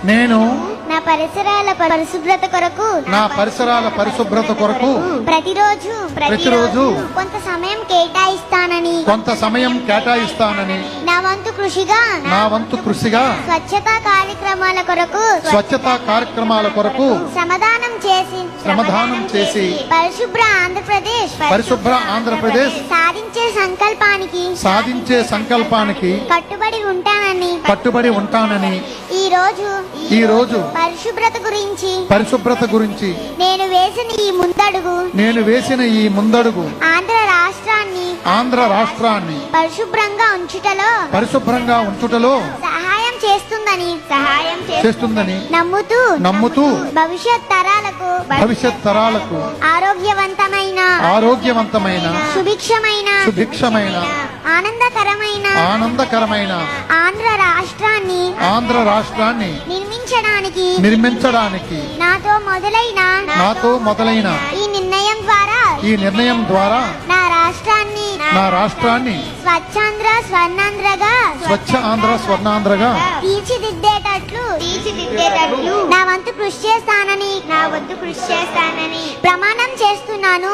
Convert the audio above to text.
నేను నా పరిసరాల పరిశుభ్రత కొరకు ప్రతిరోజు కొంత సమయం కేటాయిస్తానని నా వంతు కృషిగా స్వచ్ఛతా కార్యక్రమాల కొరకు శ్రమదానం చేసి పరిశుభ్ర ఆంధ్రప్రదేశ్ సాధించే సంకల్పానికి కట్టుబడి ఉంటానని ఈ రోజు పరిశుభ్రత గురించి నేను వేసిన ఈ ముందడుగు ఆంధ్ర రాష్ట్రాన్ని పరిశుభ్రంగా ఉంచుటలో సహాయం చేస్తుందని నమ్ముతూ భవిష్యత్ తరాలకు ఆరోగ్యవంతమైన సుభిక్షమైన ఆనందకరమైన ఆంధ్ర రాష్ట్రాన్ని నిర్మించడానికి నాతో మొదలైన ఈ నిర్ణయం ద్వారా నా రాష్ట్రాన్ని స్వచ్ఛ ఆంధ్ర స్వర్ణాంధ్రగా తీర్చిదిద్దేటట్లు నా వంతు కృషి చేస్తానని ప్రమాణం చేస్తున్నాను